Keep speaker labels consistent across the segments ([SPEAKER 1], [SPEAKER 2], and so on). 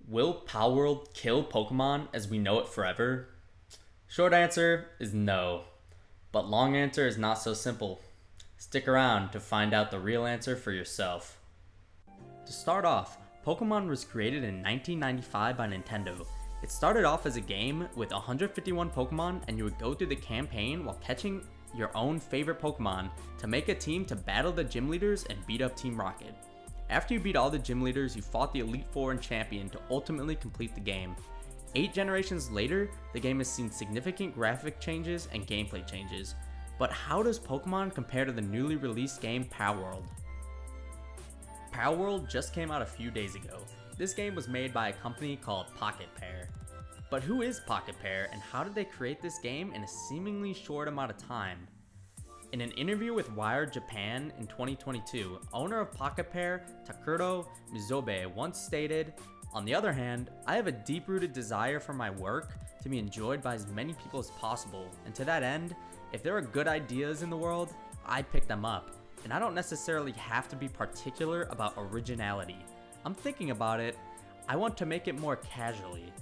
[SPEAKER 1] Will Palworld kill Pokemon as we know it forever? Short answer is no, but long answer is not so simple. Stick around to find out the real answer for yourself. To start off, Pokemon was created in 1995 by Nintendo. It started off as a game with 151 Pokemon, and you would go through the campaign while catching your own favorite Pokemon to make a team to battle the gym leaders and beat up Team Rocket. After you beat all the gym leaders, you fought the Elite Four and Champion to ultimately complete the game. 8 generations later, the game has seen significant graphic changes and gameplay changes. But how does Pokemon compare to the newly released game Palworld? Palworld just came out a few days ago. This game was made by a company called Pocketpair. But who is Pocketpair and how did they create this game in a seemingly short amount of time? In an interview with Wired Japan in 2022, owner of Pocketpair, Takuro Mizobe, once stated, "On the other hand, I have a deep-rooted desire for my work to be enjoyed by as many people as possible, and to that end, if there are good ideas in the world, I pick them up, and I don't necessarily have to be particular about originality. I'm thinking about it. I want to make it more casually.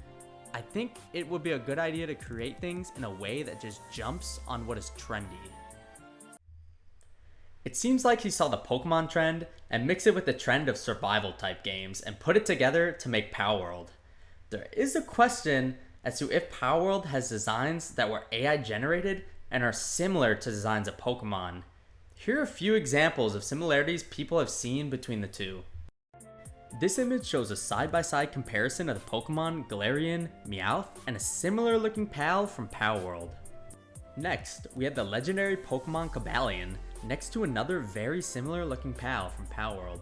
[SPEAKER 1] I think it would be a good idea to create things in a way that just jumps on what is trendy." It seems like he saw the Pokemon trend and mixed it with the trend of survival type games and put it together to make Palworld. There is a question as to if Palworld has designs that were AI generated and are similar to designs of Pokemon. Here are a few examples of similarities people have seen between the two. This image shows a side-by-side comparison of the Pokemon Galarian, Meowth, and a similar looking pal from Palworld. Next, we have the legendary Pokemon Cobalion next to another very similar looking pal from Palworld.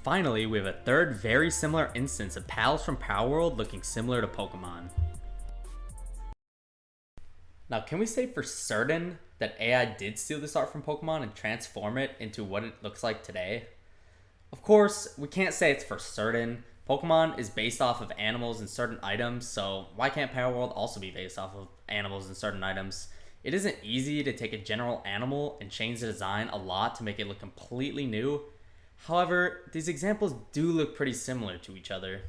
[SPEAKER 1] Finally, we have a third very similar instance of pals from Palworld looking similar to Pokemon. Now, can we say for certain that AI did steal this art from Pokemon and transform it into what it looks like today? Of course, we can't say it's for certain. Pokemon is based off of animals and certain items, so why can't Palworld also be based off of animals and certain items? It isn't easy to take a general animal and change the design a lot to make it look completely new. However, these examples do look pretty similar to each other.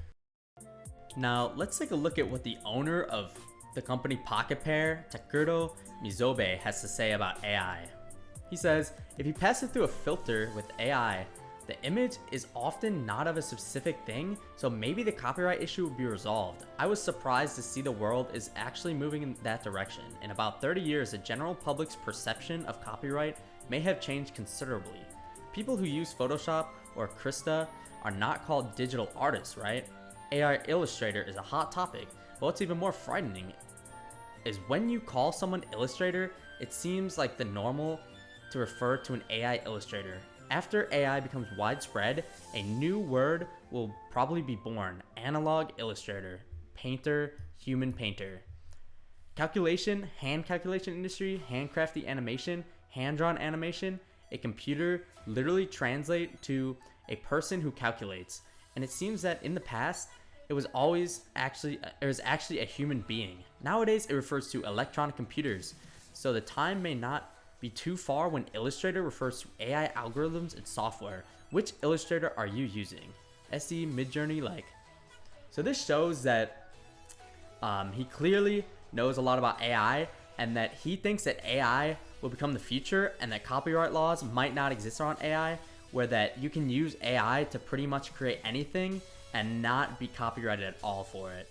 [SPEAKER 1] Now, let's take a look at what the owner of the company Pocketpair, Takuro Mizobe, has to say about AI. He says, "If you pass it through a filter with AI, the image is often not of a specific thing, so maybe the copyright issue would be resolved. I was surprised to see the world is actually moving in that direction. In about 30 years, the general public's perception of copyright may have changed considerably. People who use Photoshop or Krista are not called digital artists, right? AI Illustrator is a hot topic, but what's even more frightening is when you call someone Illustrator, it seems like the normal to refer to an AI Illustrator. After AI becomes widespread, a new word will probably be born: analog illustrator, painter, human painter. Calculation, hand calculation industry, handcrafty animation, hand-drawn animation, a computer literally translate to a person who calculates. And it seems that in the past, it was actually a human being. Nowadays, it refers to electronic computers. So the time may not be too far when Illustrator refers to AI algorithms and software. Which Illustrator are you using? SE, Midjourney, like? So this shows that he clearly knows a lot about AI and that he thinks that AI will become the future and that copyright laws might not exist around AI, where that you can use AI to pretty much create anything and not be copyrighted at all for it.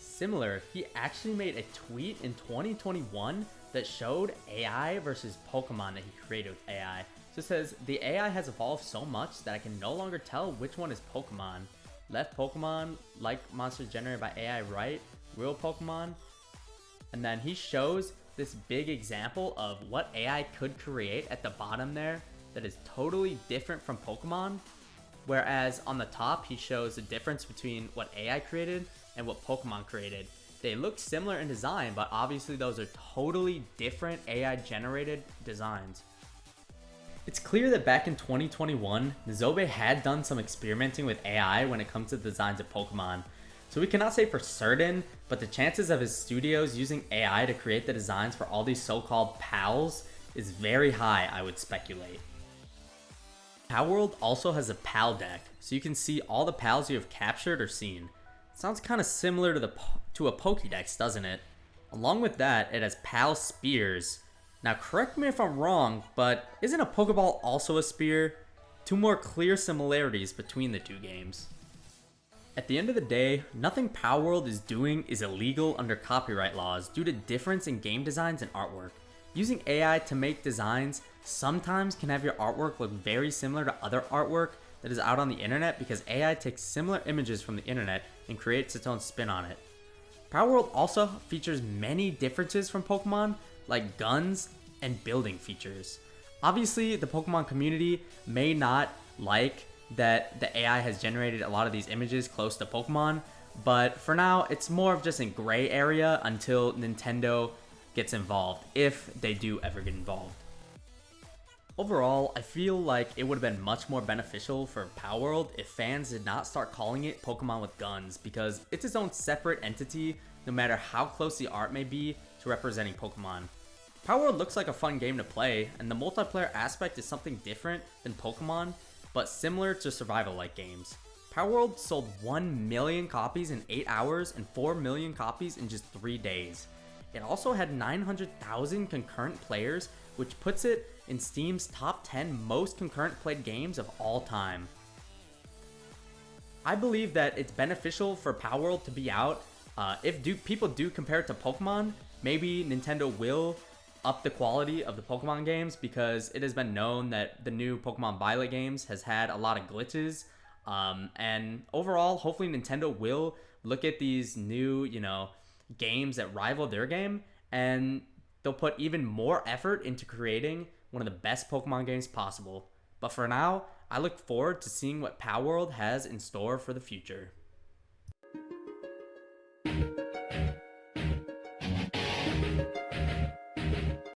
[SPEAKER 1] Similar, he actually made a tweet in 2021 that showed AI versus Pokemon that he created with AI. So it says, "The AI has evolved so much that I can no longer tell which one is Pokemon. Left Pokemon, like monsters generated by AI, right? Real Pokemon." And then he shows this big example of what AI could create at the bottom there that is totally different from Pokemon. Whereas on the top, he shows the difference between what AI created and what Pokemon created. They look similar in design, but obviously those are totally different AI generated designs. It's clear that back in 2021, Mizobe had done some experimenting with AI when it comes to the designs of Pokemon. So we cannot say for certain, but the chances of his studios using AI to create the designs for all these so-called pals is very high, I would speculate. Palworld also has a pal deck, so you can see all the pals you have captured or seen. Sounds kind of similar to to a Pokédex, doesn't it? Along with that, it has pal spears. Now correct me if I'm wrong, but isn't a Pokeball also a spear? Two more clear similarities between the two games. At the end of the day, nothing Palworld is doing is illegal under copyright laws due to difference in game designs and artwork. Using AI to make designs sometimes can have your artwork look very similar to other artwork that is out on the internet because AI takes similar images from the internet and creates its own spin on it. Palworld also features many differences from Pokemon, like guns and building features. Obviously, the Pokemon community may not like that the AI has generated a lot of these images close to Pokemon, but for now, it's more of just a gray area until Nintendo gets involved, if they do ever get involved. Overall, I feel like it would have been much more beneficial for Palworld if fans did not start calling it Pokemon with Guns, because it's its own separate entity no matter how close the art may be to representing Pokemon. Palworld looks like a fun game to play, and the multiplayer aspect is something different than Pokemon, but similar to survival-like games. Palworld sold 1 million copies in 8 hours and 4 million copies in just 3 days. It also had 900,000 concurrent players, which puts it in Steam's top 10 most concurrent played games of all time. I believe that it's beneficial for Palworld to be out. If people do compare it to Pokemon, maybe Nintendo will up the quality of the Pokemon games because it has been known that the new Pokemon Violet games has had a lot of glitches. And overall, hopefully Nintendo will look at these new, games that rival their game, and they'll put even more effort into creating one of the best Pokemon games possible. But for now, I look forward to seeing what Palworld has in store for the future.